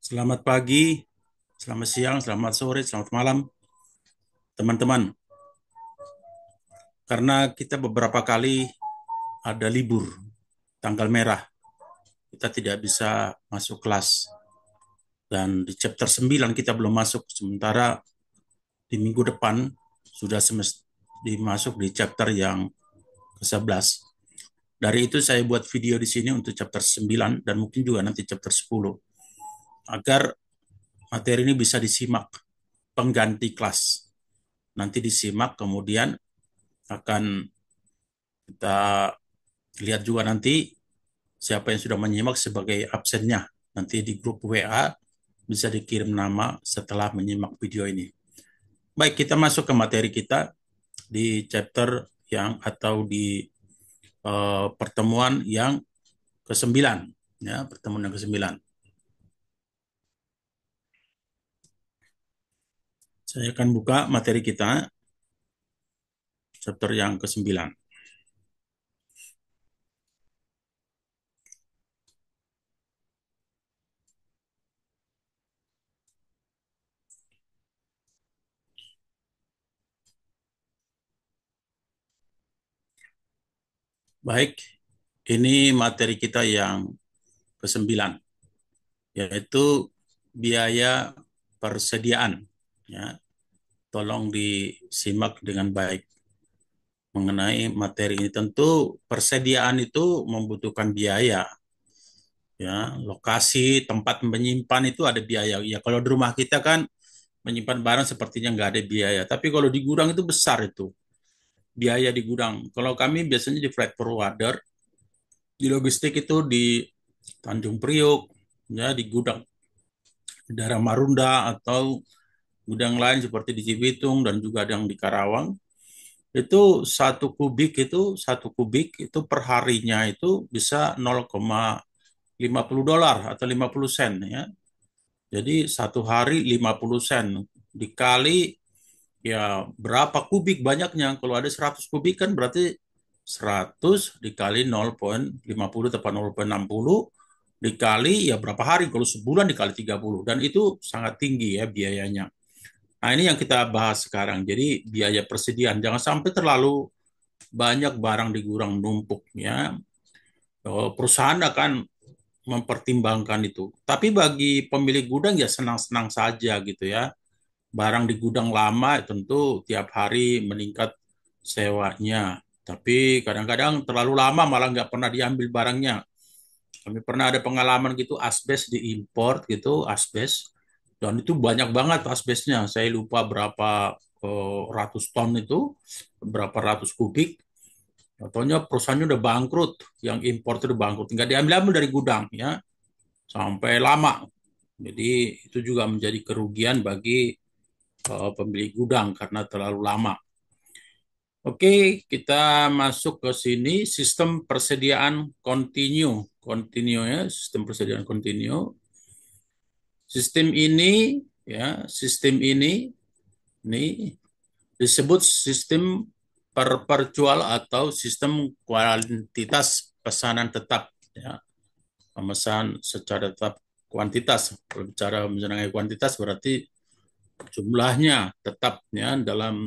Selamat pagi, selamat siang, selamat sore, selamat malam, teman-teman. Karena kita beberapa kali ada libur, tanggal merah, kita tidak bisa masuk kelas. Dan di chapter 9 kita belum masuk, sementara di minggu depan sudah dimasuk di chapter yang ke-11. Dari itu saya buat video di sini untuk chapter 9 dan mungkin juga nanti chapter 10, agar materi ini bisa disimak pengganti kelas. Nanti disimak, kemudian akan kita lihat juga nanti siapa yang sudah menyimak sebagai absennya. Nanti di grup WA bisa dikirim nama setelah menyimak video ini. Baik, kita masuk ke materi kita di chapter yang atau di pertemuan yang ke-9. Ya, pertemuan yang ke-9. Saya akan buka materi kita, chapter yang ke-9. Baik, ini materi kita yang ke-9, yaitu biaya persediaan. Ya, tolong disimak dengan baik mengenai materi ini. Tentu persediaan itu membutuhkan biaya, ya. Lokasi tempat menyimpan itu ada biaya. Ya, kalau di rumah kita kan menyimpan barang sepertinya nggak ada biaya. Tapi kalau di gudang itu besar itu biaya di gudang. Kalau kami biasanya di freight forwarder, di logistik itu di Tanjung Priok, ya, di gudang di daerah Marunda atau gudang lain seperti di Cibitung dan juga ada yang di Karawang. Itu satu kubik itu per harinya itu bisa 0,50 dolar atau 50 sen, ya. Jadi satu hari 50 sen dikali, ya, berapa kubik banyaknya. Kalau ada 100 kubik kan berarti 100 dikali 0,50 tepat 0,60 dikali, ya, berapa hari. Kalau sebulan dikali 30 dan itu sangat tinggi, ya, biayanya. Nah, ini yang kita bahas sekarang. Jadi biaya persediaan jangan sampai terlalu banyak barang di gudang numpuk, ya. Perusahaan akan mempertimbangkan itu. Tapi bagi pemilik gudang ya senang-senang saja gitu, ya. Barang di gudang lama tentu tiap hari meningkat sewanya. Tapi kadang-kadang terlalu lama malah nggak pernah diambil barangnya. Kami pernah ada pengalaman gitu, asbes diimpor gitu, asbes. Dan itu banyak banget asbesnya. Saya lupa berapa ratus ton itu, berapa ratus kubik. Contohnya perusahaannya udah bangkrut, yang impor itu udah bangkrut, tinggal diambil-ambil dari gudang, ya, sampai lama. Jadi itu juga menjadi kerugian bagi pemilik gudang karena terlalu lama. Oke, kita masuk ke sini, sistem persediaan kontinu, ya, sistem persediaan kontinu. Sistem ini, ya, sistem ini disebut sistem perpetual atau sistem kuantitas pesanan tetap, ya. Pemesan secara tetap kuantitas. Kalau bicara mengenai kuantitas berarti jumlahnya tetapnya dalam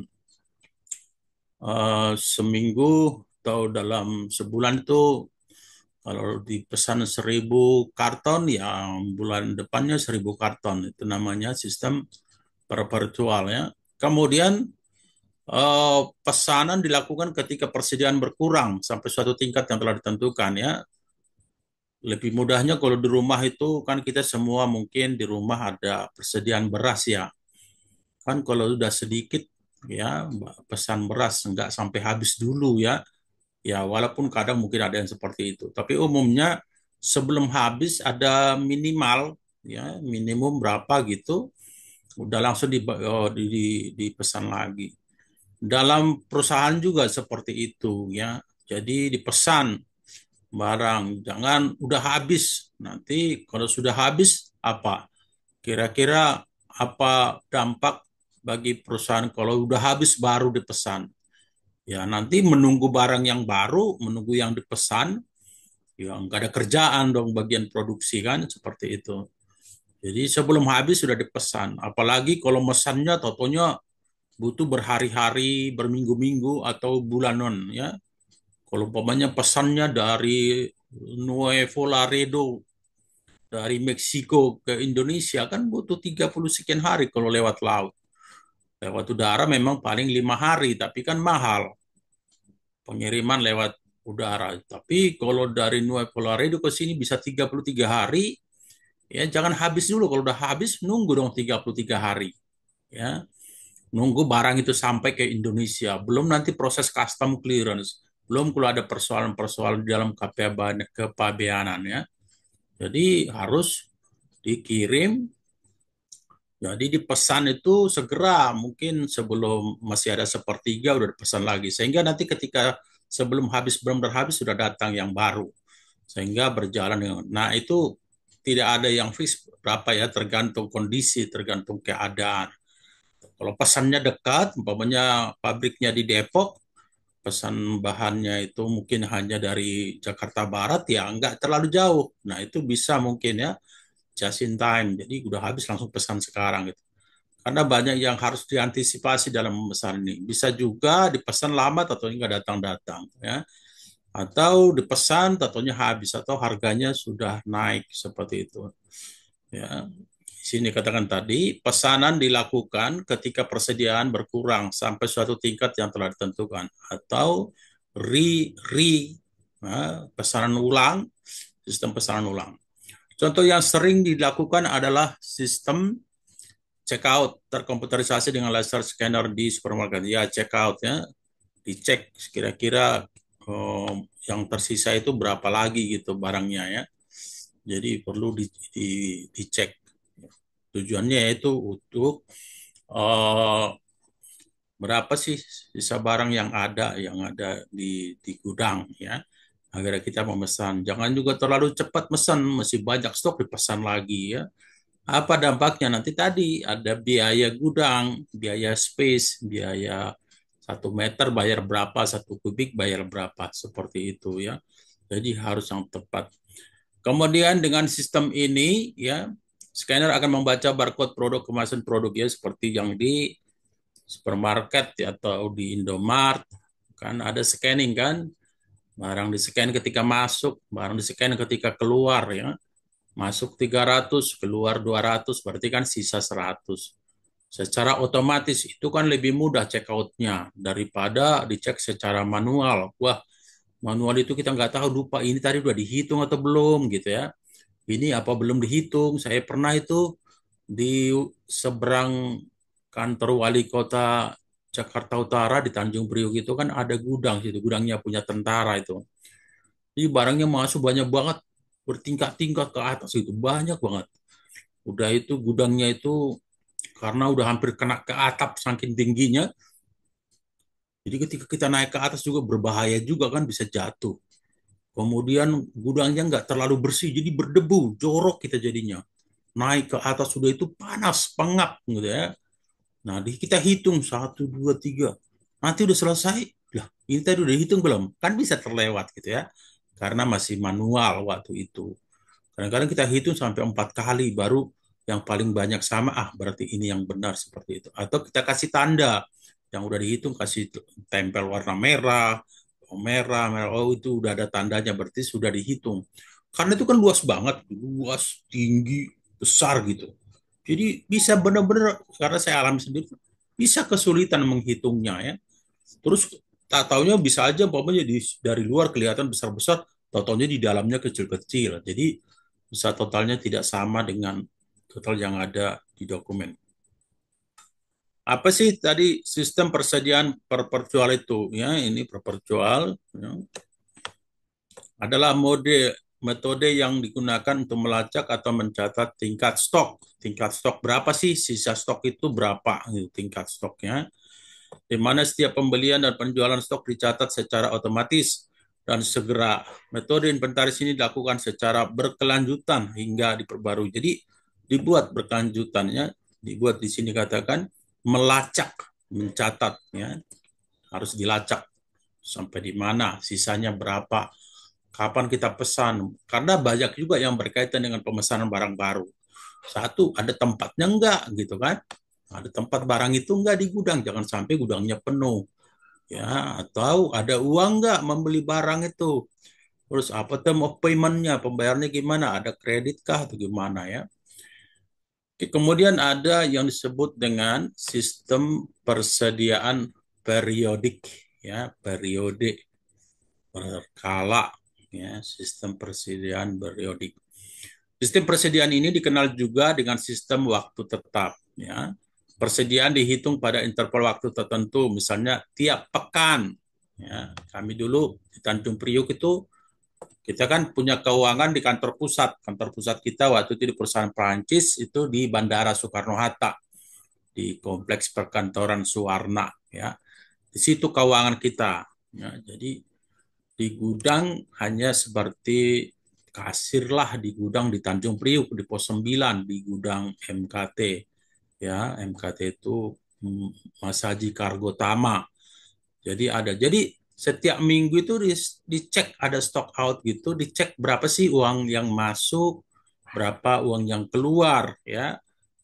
seminggu atau dalam sebulan itu, kalau dipesan 1.000 karton, ya bulan depannya 1.000 karton. Itu namanya sistem perpetual, ya. Kemudian pesanan dilakukan ketika persediaan berkurang sampai suatu tingkat yang telah ditentukan, ya. Lebih mudahnya kalau di rumah itu kan kita semua mungkin di rumah ada persediaan beras, ya. Kan kalau sudah sedikit, ya, pesan beras nggak sampai habis dulu, ya. Ya, walaupun kadang mungkin ada yang seperti itu. Tapi umumnya sebelum habis ada minimal, ya, minimum berapa gitu, udah langsung dipesan lagi. Dalam perusahaan juga seperti itu, ya. Jadi dipesan barang, jangan udah habis. Nanti kalau sudah habis apa? Kira-kira apa dampak bagi perusahaan kalau udah habis baru dipesan? Ya, nanti menunggu barang yang baru, menunggu yang dipesan, ya nggak ada kerjaan dong bagian produksi kan, seperti itu. Jadi sebelum habis sudah dipesan. Apalagi kalau mesannya totonya butuh berhari-hari, berminggu-minggu atau bulanan ya. Kalau umpamanya pesannya dari Nuevo Laredo dari Meksiko ke Indonesia kan butuh 30 sekian hari kalau lewat laut. Lewat udara memang paling 5 hari, tapi kan mahal pengiriman lewat udara. Tapi kalau dari Nuevo Laredo ke sini bisa 33 hari, ya jangan habis dulu. Kalau udah habis, nunggu dong 33 hari. Ya, nunggu barang itu sampai ke Indonesia. Belum nanti proses custom clearance. Belum kalau ada persoalan-persoalan di dalam kepabeanan ya. Jadi harus dikirim. Jadi dipesan itu segera, mungkin sebelum masih ada sepertiga udah dipesan lagi. Sehingga nanti ketika sebelum habis benar-benar habis sudah datang yang baru. Sehingga berjalan dengan. Nah, itu tidak ada yang fix berapa ya, tergantung kondisi, tergantung keadaan. Kalau pesannya dekat, umpamanya pabriknya di Depok, pesan bahannya itu mungkin hanya dari Jakarta Barat, ya nggak terlalu jauh. Nah, itu bisa mungkin ya, just in time. Jadi udah habis langsung pesan sekarang gitu. Karena banyak yang harus diantisipasi dalam memesan ini. Bisa juga dipesan lama atau nggak datang-datang ya. Atau dipesan tentunya habis atau harganya sudah naik seperti itu. Ya. Sini katakan tadi, pesanan dilakukan ketika persediaan berkurang sampai suatu tingkat yang telah ditentukan atau pesanan ulang, sistem pesanan ulang. Contoh yang sering dilakukan adalah sistem check out terkomputerisasi dengan laser scanner di supermarket. Ya, check out ya, dicek kira-kira yang tersisa itu berapa lagi gitu barangnya ya. Jadi perlu dicek. Tujuannya yaitu untuk uh, berapa sih sisa barang yang ada di gudang ya, agar kita memesan. Jangan juga terlalu cepat mesan, masih banyak stok dipesan lagi ya. Apa dampaknya nanti tadi ada biaya gudang, biaya space, biaya 1 meter bayar berapa, 1 kubik bayar berapa, seperti itu ya. Jadi harus yang tepat. Kemudian dengan sistem ini ya, scanner akan membaca barcode produk kemasan produk ya, seperti yang di supermarket ya, atau di Indomart kan ada scanning kan, barang di scan ketika masuk, barang di scan ketika keluar ya. Masuk 300, keluar 200, berarti kan sisa 100. Secara otomatis itu kan lebih mudah check out-nya daripada dicek secara manual. Wah, manual itu kita nggak tahu, lupa ini tadi udah dihitung atau belum gitu ya. Ini apa belum dihitung. Saya pernah itu di seberang kantor wali kota Jakarta Utara di Tanjung Priok itu kan ada gudang situ, gudangnya punya tentara itu. Jadi barangnya masuk banyak banget, bertingkat-tingkat ke atas itu, banyak banget. Udah itu gudangnya itu karena udah hampir kena ke atap saking tingginya. Jadi ketika kita naik ke atas juga berbahaya juga kan, bisa jatuh. Kemudian gudangnya nggak terlalu bersih, jadi berdebu, jorok kita jadinya. Naik ke atas sudah itu panas, pengap gitu ya. Nah, kita hitung 1, 2, 3. Nanti udah selesai. Lah, ini tadi udah hitung belum? Kan bisa terlewat gitu ya. Karena masih manual waktu itu. Kadang-kadang kita hitung sampai 4 kali baru yang paling banyak sama. Ah, berarti ini yang benar seperti itu. Atau kita kasih tanda yang udah dihitung, kasih tempel warna merah, oh, merah, merah. Oh, itu udah ada tandanya, berarti sudah dihitung. Karena itu kan luas banget, luas, tinggi, besar gitu. Jadi bisa benar-benar, karena saya alami sendiri, bisa kesulitan menghitungnya ya. Terus tak taunya bisa aja umpamanya dari luar kelihatan besar-besar, tak taunya di dalamnya kecil-kecil. Jadi bisa totalnya tidak sama dengan total yang ada di dokumen. Apa sih tadi sistem persediaan perperjual itu? Ya, ini perperjual ya, adalah metode yang digunakan untuk melacak atau mencatat tingkat stok. Tingkat stok berapa sih? Sisa stok itu berapa? Gitu, tingkat stoknya. Di mana setiap pembelian dan penjualan stok dicatat secara otomatis dan segera. Metode inventaris ini dilakukan secara berkelanjutan hingga diperbarui. Jadi dibuat berkelanjutannya, dibuat di sini katakan melacak, mencatat ya, harus dilacak sampai di mana, sisanya berapa, kapan kita pesan. Karena banyak juga yang berkaitan dengan pemesanan barang baru. Satu, ada tempatnya enggak gitu kan? Ada tempat barang itu enggak di gudang, jangan sampai gudangnya penuh. Ya, atau ada uang enggak membeli barang itu? Terus apa term of payment-nya, pembayarannya gimana? Ada kredit kah atau gimana ya? Kemudian ada yang disebut dengan sistem persediaan periodik, ya, periode berkala, ya, sistem persediaan periodik. Sistem persediaan ini dikenal juga dengan sistem waktu tetap, ya. Persediaan dihitung pada interval waktu tertentu, misalnya tiap pekan. Ya, kami dulu di Tanjung Priuk itu kita kan punya keuangan di kantor pusat. Kantor pusat kita waktu itu di perusahaan Prancis itu di Bandara Soekarno-Hatta di kompleks perkantoran Suwarna ya. Di situ keuangan kita. Ya, jadi di gudang hanya seperti kasir lah di gudang di Tanjung Priuk di pos 9 di gudang MKT ya. MKT itu Masaji Kargo Tama. Jadi setiap minggu itu dicek ada stock out gitu, dicek berapa sih uang yang masuk, berapa uang yang keluar ya,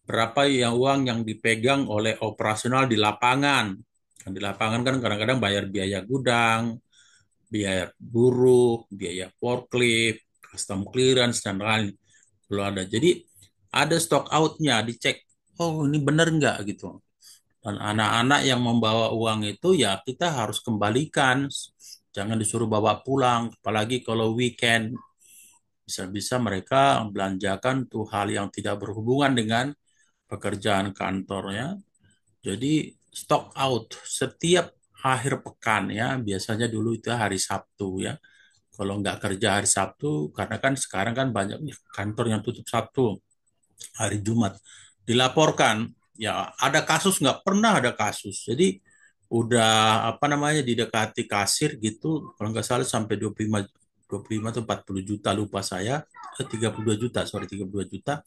berapa yang uang yang dipegang oleh operasional di lapangan. Kan di lapangan kan kadang-kadang bayar biaya gudang, biaya buruh, biaya forklift, custom clearance dan lain. Kalau ada, jadi ada stock outnya dicek. Oh ini benar nggak gitu. Dan anak-anak yang membawa uang itu ya kita harus kembalikan. Jangan disuruh bawa pulang, apalagi kalau weekend. Bisa-bisa mereka belanjakan tuh hal yang tidak berhubungan dengan pekerjaan kantornya. Jadi stock out setiap akhir pekan ya, biasanya dulu itu hari Sabtu ya. Kalau nggak kerja hari Sabtu, karena kan sekarang kan banyak kantor yang tutup Sabtu, hari Jumat. Dilaporkan, ya ada kasus nggak pernah ada kasus. Jadi udah apa namanya didekati kasir gitu, kalau nggak salah sampai 25 atau 40 juta lupa saya, 32 juta, sorry 32 juta.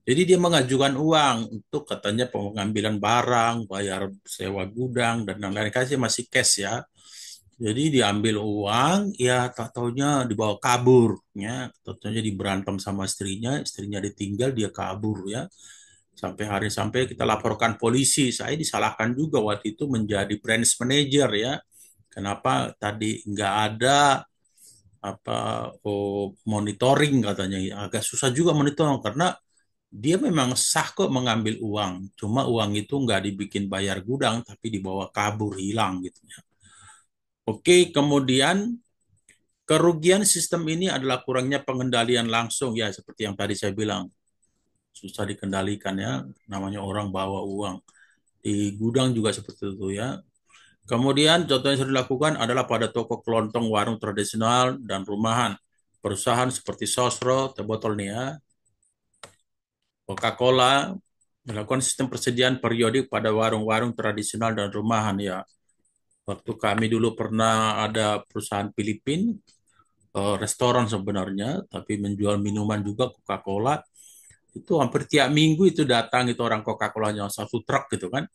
Jadi dia mengajukan uang untuk katanya pengambilan barang, bayar sewa gudang dan lain-lain. Kasih masih cash ya. Jadi diambil uang, ya tak taunya dibawa kabur, ya. Tak taunya diberantem sama istrinya ditinggal, dia kabur ya. Sampai kita laporkan polisi. Saya disalahkan juga waktu itu menjadi branch manager ya. Kenapa tadi nggak ada apa monitoring katanya? Agak susah juga monitoring karena dia memang sah kok mengambil uang. Cuma uang itu nggak dibikin bayar gudang, tapi dibawa kabur hilang gitu ya. Oke, kemudian kerugian sistem ini adalah kurangnya pengendalian langsung ya, seperti yang tadi saya bilang. Susah dikendalikan ya, namanya orang bawa uang. Di gudang juga seperti itu ya. Kemudian contoh yang sudah dilakukan adalah pada toko kelontong, warung tradisional, dan rumahan. Perusahaan seperti Sosro, teh botol nih ya, Coca-Cola, melakukan sistem persediaan periodik pada warung-warung tradisional dan rumahan ya. Waktu kami dulu pernah ada perusahaan Filipin, restoran sebenarnya, tapi menjual minuman juga Coca-Cola. Itu hampir tiap minggu itu datang itu orang Coca-Colanya satu truk gitu kan.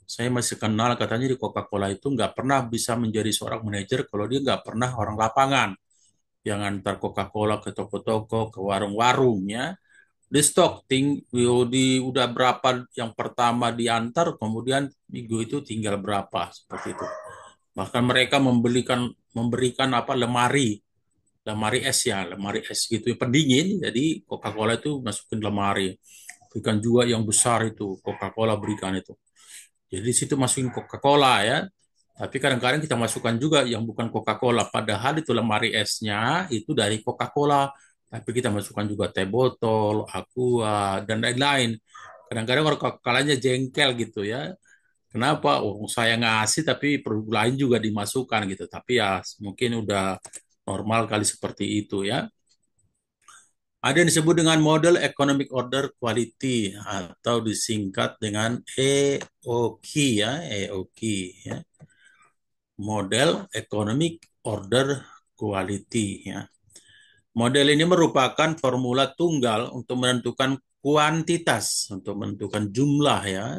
Saya masih kenal katanya di Coca-Cola itu nggak pernah bisa menjadi seorang manajer kalau dia nggak pernah orang lapangan yang antar Coca-Cola ke toko-toko, ke warung-warung ya. Di stok udah berapa yang pertama diantar, kemudian minggu itu tinggal berapa seperti itu. Bahkan mereka memberikan apa lemari, lemari es ya, lemari es gitu pendingin. Jadi Coca-Cola itu masukin lemari. Berikan juga yang besar itu Coca-Cola berikan itu. Jadi di situ masukin Coca-Cola ya. Tapi kadang-kadang kita masukkan juga yang bukan Coca-Cola. Padahal itu lemari esnya itu dari Coca-Cola. Tapi kita masukkan juga teh botol, aqua, dan lain-lain. Kadang-kadang orang Coca-Colanya jengkel gitu ya. Kenapa? Oh, saya ngasih tapi produk lain juga dimasukkan gitu. Tapi ya mungkin udah normal kali seperti itu ya. Ada yang disebut dengan model Economic Order Quality atau disingkat dengan EOQ ya, EOQ ya. Model Economic Order Quality ya. Model ini merupakan formula tunggal untuk menentukan kuantitas, untuk menentukan jumlah ya,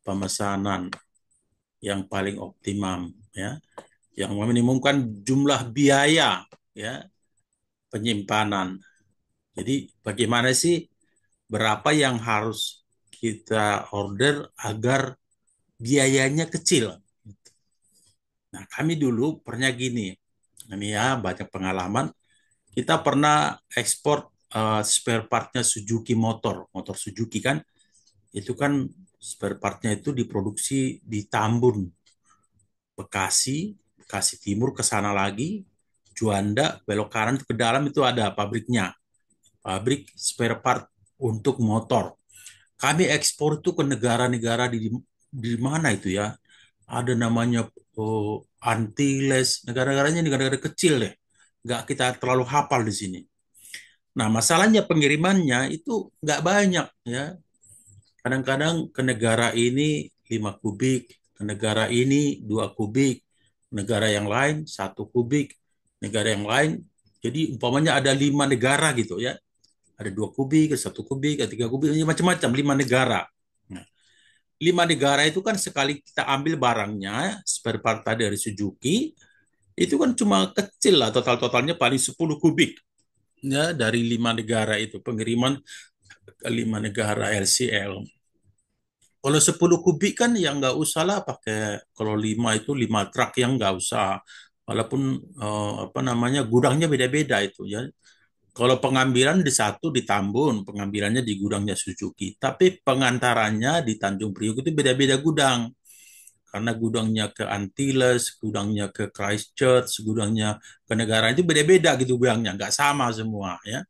pemesanan yang paling optimum ya, yang meminimumkan jumlah biaya ya, penyimpanan. Jadi bagaimana sih berapa yang harus kita order agar biayanya kecil. Nah, kami dulu pernah gini, ini ya banyak pengalaman. Kita pernah ekspor spare partnya Suzuki motor Suzuki kan, itu kan spare partnya itu diproduksi di Tambun, Bekasi, Bekasi Timur ke sana lagi, Juanda, belok kanan ke dalam itu ada pabriknya, pabrik spare part untuk motor. Kami ekspor itu ke negara-negara di mana itu ya? Ada namanya Antilles, negara-negaranya negara-negara kecil deh. Nggak kita terlalu hafal di sini. Nah, masalahnya pengirimannya itu nggak banyak ya. Kadang-kadang ke negara ini 5 kubik, ke negara ini 2 kubik, negara yang lain 1 kubik, negara yang lain. Jadi umpamanya ada 5 negara gitu ya. Ada 2 kubik, 1 kubik, ada 3 kubik, macam-macam 5 negara. Nah, 5 negara itu kan sekali kita ambil barangnya, spare part dari Suzuki, itu kan cuma kecil lah total-totalnya paling 10 kubik ya dari 5 negara itu pengiriman ke 5 negara LCL. Kalau 10 kubik kan ya nggak usah lah pakai, kalau 5 itu 5 truk yang nggak usah. Walaupun apa namanya gudangnya beda-beda itu ya. Kalau pengambilan di satu di Tambun, pengambilannya di gudangnya Suzuki. Tapi pengantarannya di Tanjung Priok itu beda-beda gudang. Karena gudangnya ke Antilles, gudangnya ke Christchurch, gudangnya ke negara itu beda-beda gitu gudangnya, nggak sama semua ya.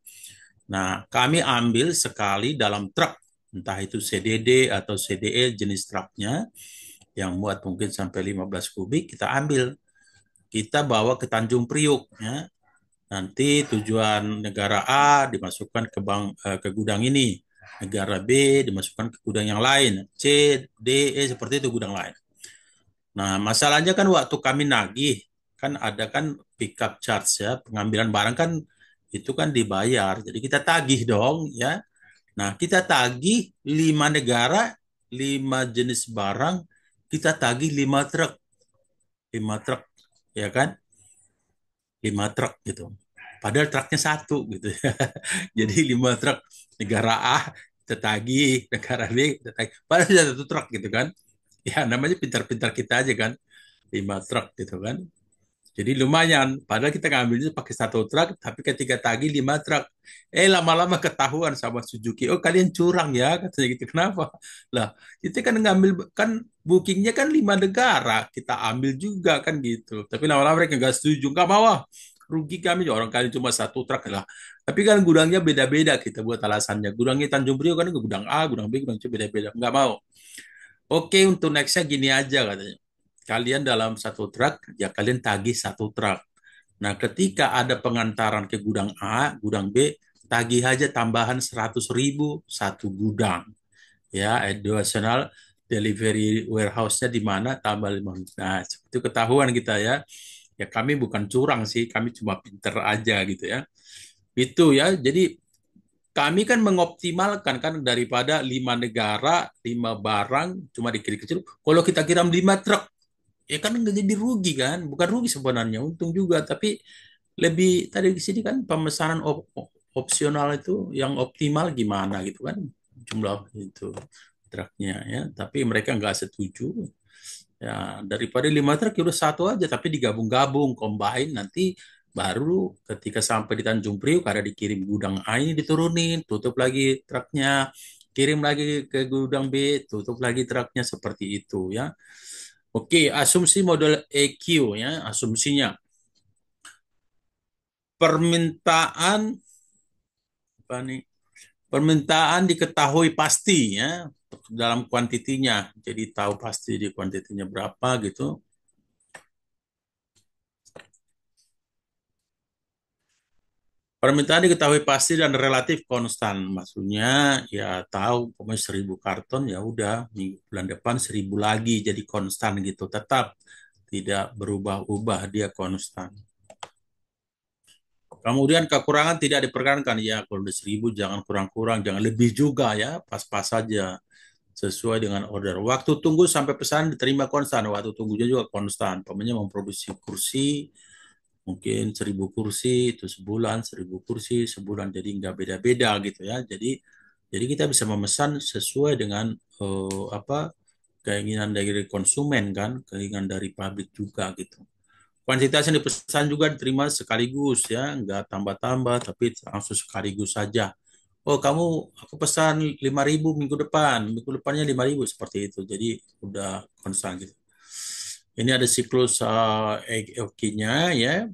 Nah, kami ambil sekali dalam truk, entah itu CDD atau CDE jenis truknya, yang muat mungkin sampai 15 kubik, kita ambil. Kita bawa ke Tanjung Priok ya. Nanti tujuan negara A dimasukkan ke gudang ini, negara B dimasukkan ke gudang yang lain, C, D, E seperti itu gudang lain. Nah, masalahnya kan waktu kami nagih, kan ada kan pick up charge ya, pengambilan barang kan itu kan dibayar. Jadi kita tagih dong ya. Nah, kita tagih 5 negara, 5 jenis barang, kita tagih 5 truk, 5 truk, ya kan? 5 truk gitu. Padahal truknya satu gitu ya. Jadi 5 truk negara A kita tagih, negara B kita tagih. Padahal satu truk gitu kan. Ya namanya pintar-pintar kita aja kan. 5 truk gitu kan. Jadi lumayan, padahal kita ngambilnya pakai satu truk, tapi ketika tagih 5 truk, lama-lama ketahuan sama Suzuki, oh kalian curang ya, katanya gitu. Kenapa? Lah, kita kan ngambil, kan bookingnya kan 5 negara, kita ambil juga kan gitu. Tapi lama-lama mereka nggak setuju, nggak mau, rugi kami, orang kali cuma satu truk lah. Tapi kan gudangnya beda-beda kita buat alasannya. Gudangnya Tanjung Priok kan gudang A, gudang B, gudang C beda-beda, nggak mau. Oke, untuk nextnya gini aja katanya. Kalian dalam satu truk, ya kalian tagih satu truk. Nah, ketika ada pengantaran ke gudang A, gudang B, tagih aja tambahan 100.000 satu gudang. Ya, additional delivery warehouse-nya di mana tambah 5. Nah, itu ketahuan kita ya. Ya kami bukan curang sih, kami cuma pinter aja gitu ya. Itu ya, jadi kami kan mengoptimalkan kan daripada 5 negara, 5 barang cuma dikirim kecil. Kalau kita kirim 5 truk, ya kan nggak jadi rugi kan? Bukan rugi sebenarnya, untung juga. Tapi lebih tadi di sini kan pemesanan opsional itu yang optimal gimana gitu kan? Jumlah itu truknya ya. Tapi mereka nggak setuju. Ya daripada 5 truk ya udah satu aja, tapi digabung-gabung, combine nanti baru ketika sampai di Tanjung Priok ada dikirim gudang A ini diturunin, tutup lagi truknya, kirim lagi ke gudang B, tutup lagi truknya seperti itu ya. Oke, asumsi model EQ ya, asumsinya permintaan apa nih? Permintaan diketahui pasti ya dalam kuantitinya. Jadi tahu pasti di kuantitinya berapa gitu. Permintaan diketahui pasti dan relatif konstan. Maksudnya ya tahu pokoknya 1.000 karton ya udah bulan depan 1.000 lagi jadi konstan gitu. Tetap tidak berubah-ubah dia konstan. Kemudian kekurangan tidak diperkenankan ya kalau udah 1.000 jangan kurang-kurang, jangan lebih juga ya, pas-pas saja sesuai dengan order. Waktu tunggu sampai pesanan diterima konstan, waktu tunggunya juga konstan. Pokoknya memproduksi kursi mungkin 1.000 kursi itu sebulan, 1.000 kursi sebulan, jadi nggak beda-beda gitu ya. Jadi Jadi kita bisa memesan sesuai dengan apa keinginan dari konsumen kan, keinginan dari pabrik juga gitu. Kuantitas yang dipesan juga diterima sekaligus ya, nggak tambah-tambah, tapi langsung sekaligus saja. Oh, kamu aku pesan 5.000 minggu depannya 5.000 seperti itu. Jadi udah konstan gitu. Ini ada siklus EOQ-nya ya.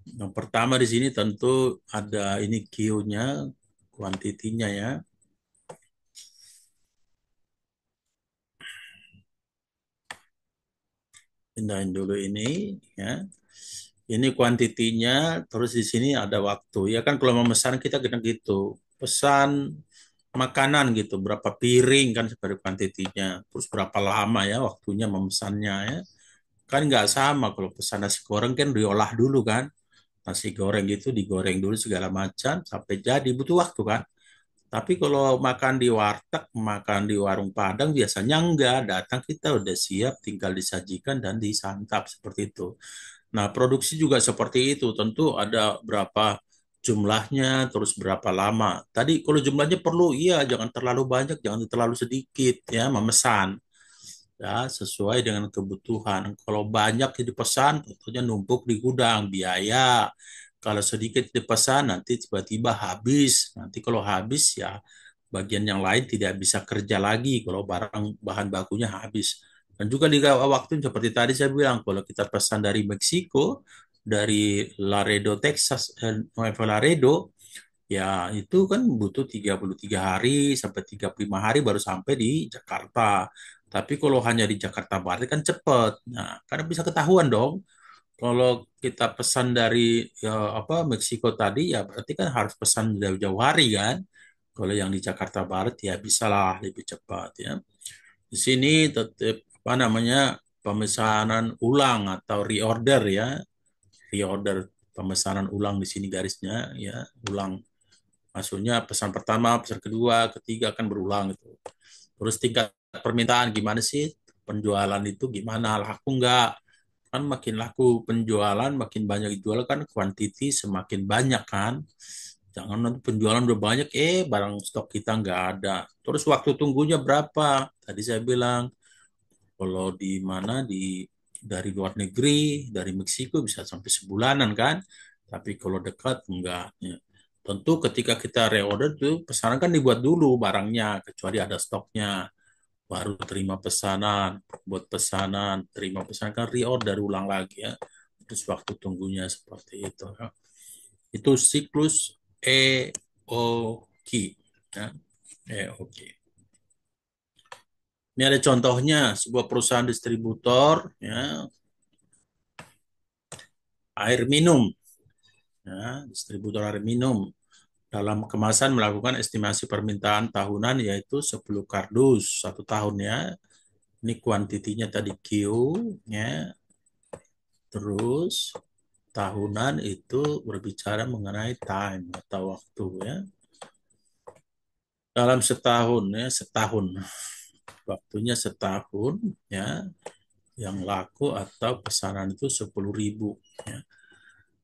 Yang pertama di sini tentu ada ini Q-nya, kuantitinya ya. Pindahin dulu ini ya. Ini kuantitinya, terus di sini ada waktu. Ya kan kalau memesan kita kadang gitu. Pesan makanan gitu, berapa piring kan seperti kuantitinya. Terus berapa lama ya waktunya memesannya ya. Kan nggak sama kalau pesan nasi goreng kan diolah dulu kan. Nasi goreng itu digoreng dulu segala macam sampai jadi butuh waktu kan. Tapi kalau makan di warteg, makan di warung Padang biasanya enggak, datang kita udah siap tinggal disajikan dan disantap seperti itu. Nah, produksi juga seperti itu. Tentu ada berapa jumlahnya, terus berapa lama. Tadi kalau jumlahnya perlu, iya, jangan terlalu banyak, jangan terlalu sedikit, ya, memesan. Ya, sesuai dengan kebutuhan. Kalau banyak yang dipesan, tentunya numpuk di gudang, biaya. Kalau sedikit dipesan, nanti tiba-tiba habis. Nanti kalau habis, ya, bagian yang lain tidak bisa kerja lagi kalau barang bahan bakunya habis. Dan juga di waktu seperti tadi saya bilang, kalau kita pesan dari Meksiko, dari Laredo, Texas, Nuevo Laredo, ya itu kan butuh 33 hari sampai 35 hari baru sampai di Jakarta. Tapi kalau hanya di Jakarta Barat kan cepat. Nah, karena bisa ketahuan dong. Kalau kita pesan dari apa Meksiko tadi ya berarti kan harus pesan jauh-jauh hari kan. Kalau yang di Jakarta Barat ya bisalah lebih cepat ya. Di sini tetap apa namanya pemesanan ulang atau reorder ya. Reorder pemesanan ulang di sini garisnya ya, ulang. Maksudnya pesan pertama, pesan kedua, ketiga kan berulang gitu. Terus tingkat permintaan gimana sih? Penjualan itu gimana? Laku nggak? Kan makin laku penjualan, makin banyak dijual kan kuantiti semakin banyak kan. Jangan nanti penjualan udah banyak, barang stok kita nggak ada. Terus waktu tunggunya berapa? Tadi saya bilang, kalau di mana dari luar negeri, dari Meksiko bisa sampai sebulanan kan. Tapi kalau dekat enggak. Ya. Tentu ketika kita reorder tuh pesanan kan dibuat dulu barangnya, kecuali ada stoknya. Baru terima pesanan, buat pesanan, terima pesanan kan reorder ulang lagi ya. Terus waktu tunggunya seperti itu. Ya. Itu siklus EOQ. Ya. EOQ. Ini ada contohnya sebuah perusahaan distributor ya, air minum, ya, distributor air minum dalam kemasan melakukan estimasi permintaan tahunan yaitu 10 kardus satu tahun ya. Ini kuantitinya tadi Q ya. Terus tahunan itu berbicara mengenai time atau waktu ya. Dalam setahun ya, setahun. Waktunya setahun ya. Yang laku atau pesanan itu 10.000 ya.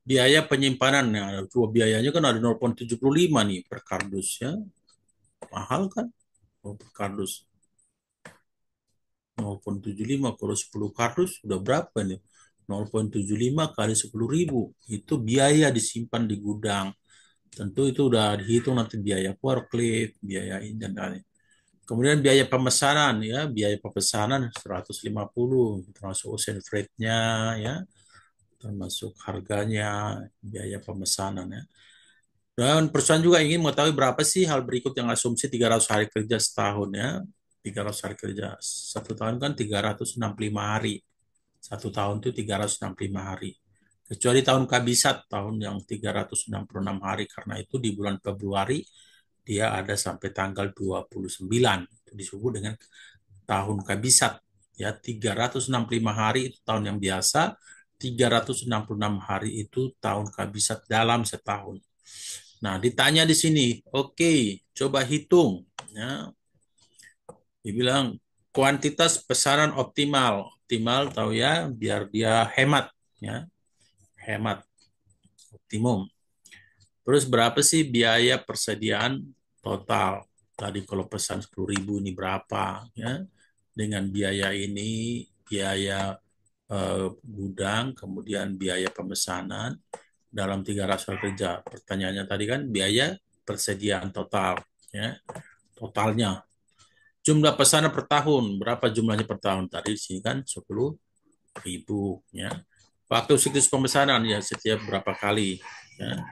Biaya penyimpanan ya, biayanya kan ada 0,75 nih per kardus ya. Mahal kan? Oh, per kardus 0,75 kalau 10 kardus sudah berapa nih? 0,75 kali 10.000 itu biaya disimpan di gudang. Tentu itu udah dihitung nanti biaya forklift, biaya ini dan lain. Kemudian biaya pemesanan ya, biaya pemesanan 150 termasuk ocean freight-nya ya, termasuk harganya, biaya pemesanan ya. Dan perusahaan juga ingin mengetahui berapa sih hal berikut yang asumsi 300 hari kerja setahun ya. 300 hari kerja. Satu tahun kan 365 hari. Satu tahun itu 365 hari. Kecuali tahun kabisat, tahun yang 366 hari. Karena itu di bulan Februari dia ada sampai tanggal 29. Itu disebut dengan tahun kabisat. Ya, 365 hari itu tahun yang biasa. 366 hari itu tahun kabisat dalam setahun. Nah, ditanya di sini, oke, coba hitung. Ya, dibilang kuantitas pesanan optimal. Optimal tahu ya, biar dia hemat. Ya, hemat, optimum. Terus berapa sih biaya persediaan total? tadi kalau pesan 10.000 ini berapa ya, dengan biaya ini, biaya gudang, kemudian biaya pemesanan dalam 300 hari kerja. Pertanyaannya tadi kan biaya persediaan total ya, totalnya. Jumlah pesanan per tahun, berapa jumlahnya per tahun? Tadi di sini kan 10.000 ya. Waktu siklus pemesanan ya setiap berapa kali ya,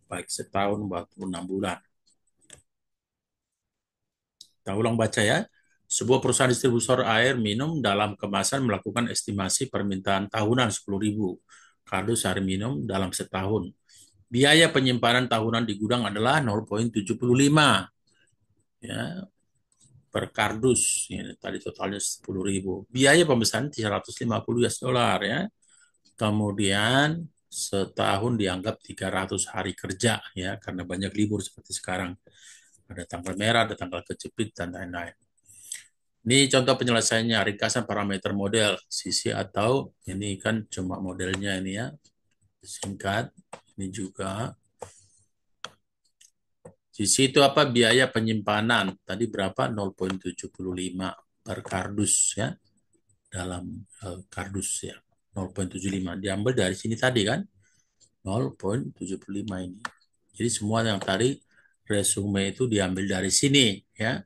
baik setahun maupun 6 bulan. Kita ulang baca ya. Sebuah perusahaan distributor air minum dalam kemasan melakukan estimasi permintaan tahunan 10.000 kardus air minum dalam setahun. Biaya penyimpanan tahunan di gudang adalah 0,75 ya, per kardus. Ya, tadi totalnya 10.000. Biaya pemesanan 350 US dollar ya. Kemudian setahun dianggap 300 hari kerja ya, karena banyak libur seperti sekarang. Ada tanggal merah, ada tanggal kejepit, dan lain-lain. Ini contoh penyelesaiannya, ringkasan parameter model, sisi atau ini kan cuma modelnya ini ya, singkat. Ini juga sisi itu apa? Biaya penyimpanan. Tadi berapa? 0,75 per kardus ya, dalam kardus ya. 0,75 diambil dari sini tadi kan 0,75 ini. Jadi semua yang tadi resume itu diambil dari sini ya.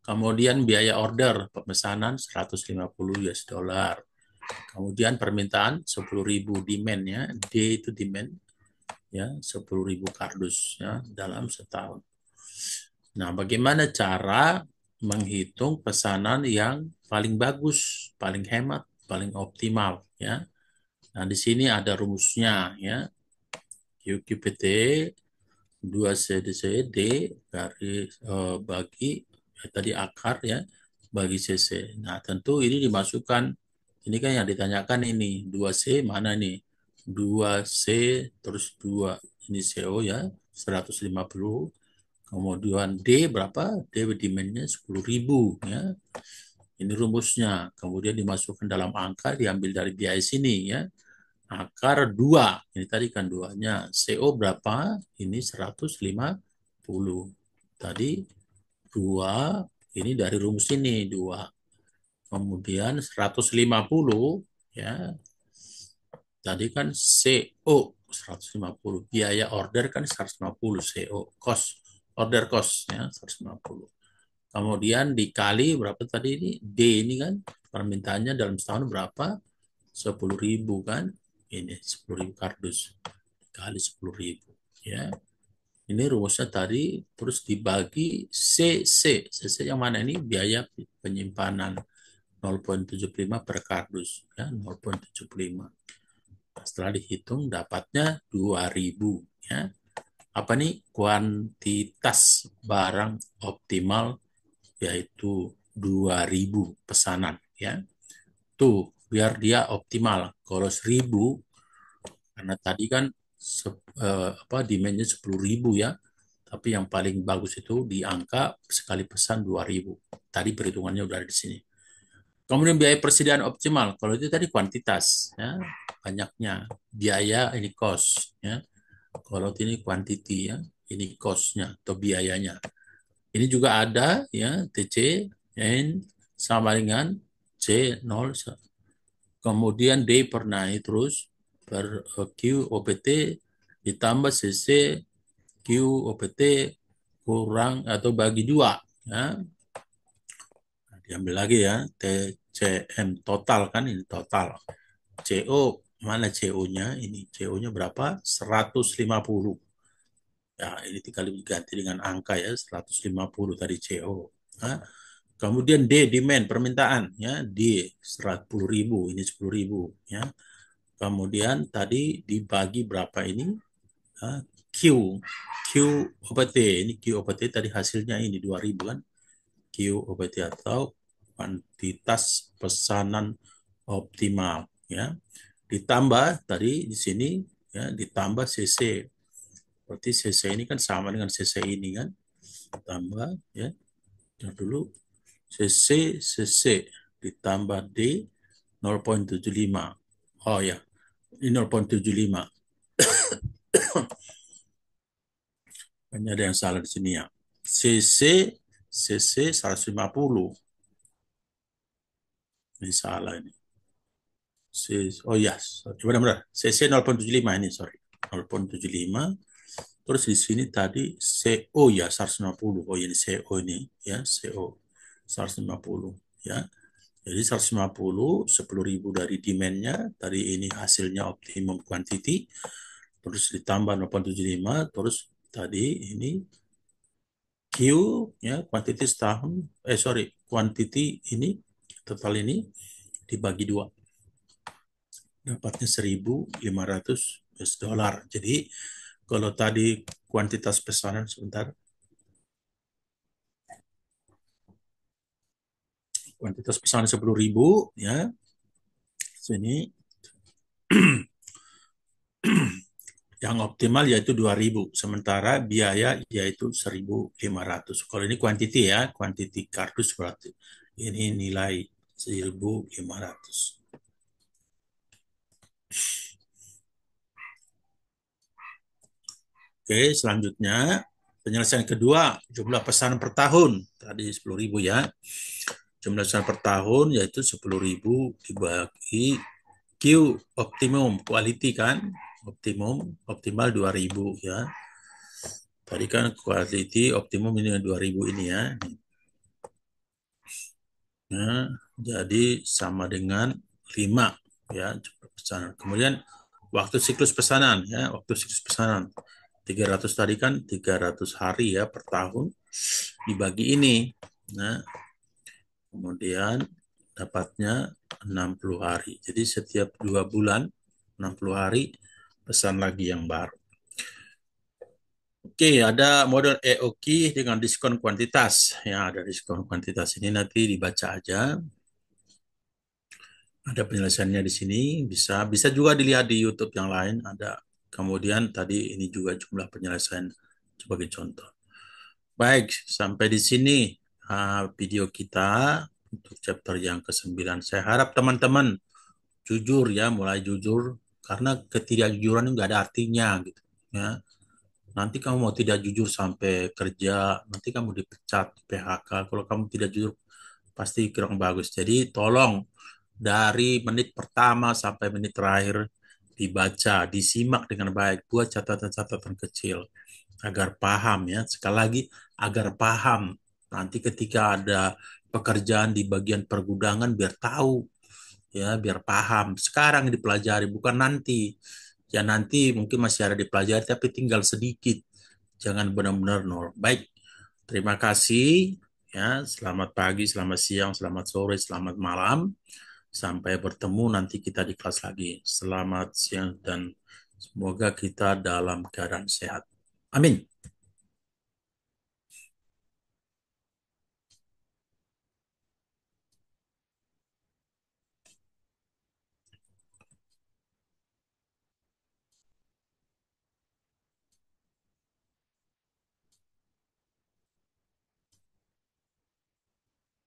Kemudian biaya order pemesanan 150 US dollar. Kemudian permintaan 10.000 demand ya. D itu demand ya, 10.000 kardus ya dalam setahun. Nah, bagaimana cara menghitung pesanan yang paling bagus, paling hemat, paling optimal ya. Nah, di sini ada rumusnya ya. QQPT 2CDCD dari bagi tadi akar ya, bagi CC. Nah, tentu ini dimasukkan, ini kan yang ditanyakan ini 2C mana nih? 2C terus 2 ini CO ya, 150. Kemudian D berapa? D demand-nya 10.000 ya. Ini rumusnya. Kemudian dimasukkan dalam angka, diambil dari biaya sini ya. Akar 2. Ini tadi kan 2-nya. CO berapa? Ini 150. Tadi 2. Ini dari rumus ini 2. Kemudian 150 ya. Tadi kan CO 150. Biaya order kan 150 CO. Cost. Order cost ya 150. Kemudian dikali berapa tadi ini? D ini kan permintaannya dalam setahun berapa? 10.000 kan? Ini 10.000 kardus kali 10.000 ya. Ini rumusnya tadi terus dibagi CC. CC yang mana ini? Biaya penyimpanan 0,75 per kardus ya, 0,75. Nah, setelah dihitung dapatnya 2.000 ya. Apa nih? Kuantitas barang optimal yaitu 2.000 pesanan ya. Tuh, biar dia optimal. Kalau 1.000 karena tadi kan apa demand-nya 10.000 ya. Tapi yang paling bagus itu di angka sekali pesan 2.000. Tadi perhitungannya udah ada di sini. Kemudian biaya persediaan optimal. Kalau itu tadi kuantitas ya, banyaknya. Biaya ini cost ya. Kalau ini quantity ya, ini cost-nya atau biayanya. Ini juga ada ya, TC N sama dengan C0. Kemudian D per naik terus per Q OPT ditambah CC Q OPT kurang atau bagi 2 ya. Nah, diambil lagi ya, TCM total kan ini total. CO mana CO-nya? Ini CO-nya berapa? 150. Ya, ini tinggal diganti dengan angka ya, 150 tadi CO. Nah, kemudian D demand permintaan ya, D 10.000 ini 10.000 ya. Kemudian tadi dibagi berapa ini? Q Q OPT ini Q OPT tadi hasilnya ini 2.000 kan. Q OPT atau kuantitas pesanan optimal ya. Ditambah tadi di sini ya, ditambah CC. Berarti CC ini kan sama dengan CC ini kan. Tambah ya. Yang dulu CC ditambah D 0,75. Oh ya, ini 0,75. Hanya ada yang salah di sini ya. CC CC 150. Ini salah ini. Oh iya, coba benar. CC 0,75 ini, sorry. 0,75. Terus di sini tadi CO ya 150. Oh ini CO ini ya, CO 150 ya. Jadi 150, 10.000 dari demand-nya, tadi ini hasilnya optimum quantity, terus ditambah 0,75, terus tadi ini Q ya, quantity setahun, sorry, quantity ini, total ini dibagi dua, dapatnya 1.500 US dollar. Jadi kalau tadi kuantitas pesanan, sebentar, kuantitas pesanan 10.000 ya, sini yang optimal yaitu 2.000, sementara biaya yaitu 1.500. Kalau ini kuantiti ya, kuantiti kardus berarti. Ini nilai 1.500. Oke, selanjutnya penyelesaian kedua, jumlah pesanan per tahun. Tadi 10.000 ya. Jumlah pesanan per tahun yaitu 10.000 dibagi Q optimum, quality kan. Optimal 2.000 ya. Tadi kan quality optimum ini 2.000 ini ya. Nah, jadi sama dengan 5 ya jumlah pesanan. Kemudian waktu siklus pesanan ya, waktu siklus pesanan 300 tadi kan 300 hari ya per tahun dibagi ini. Nah, kemudian dapatnya 60 hari. Jadi setiap 2 bulan 60 hari pesan lagi yang baru. Oke, ada model EOQ dengan diskon kuantitas. Ya, ada diskon kuantitas ini nanti dibaca aja. Ada penyelesaiannya di sini, bisa bisa juga dilihat di YouTube yang lain ada. Kemudian tadi ini juga jumlah penyelesaian sebagai contoh. Baik, sampai di sini video kita untuk chapter yang ke-9. Saya harap teman-teman jujur ya, mulai jujur karena ketidakjujuran itu nggak ada artinya gitu ya. Nanti kamu mau tidak jujur sampai kerja, nanti kamu dipecat, PHK. Kalau kamu tidak jujur pasti kurang bagus. Jadi tolong dari menit pertama sampai menit terakhir dibaca, disimak dengan baik, buat catatan-catatan kecil agar paham ya. Sekali lagi agar paham. Nanti ketika ada pekerjaan di bagian pergudangan biar tahu ya, biar paham. Sekarang dipelajari bukan nanti. Ya nanti mungkin masih ada dipelajari tapi tinggal sedikit. Jangan benar-benar nol. Baik. Terima kasih ya. Selamat pagi, selamat siang, selamat sore, selamat malam. Sampai bertemu nanti kita di kelas lagi. Selamat siang dan semoga kita dalam keadaan sehat. Amin.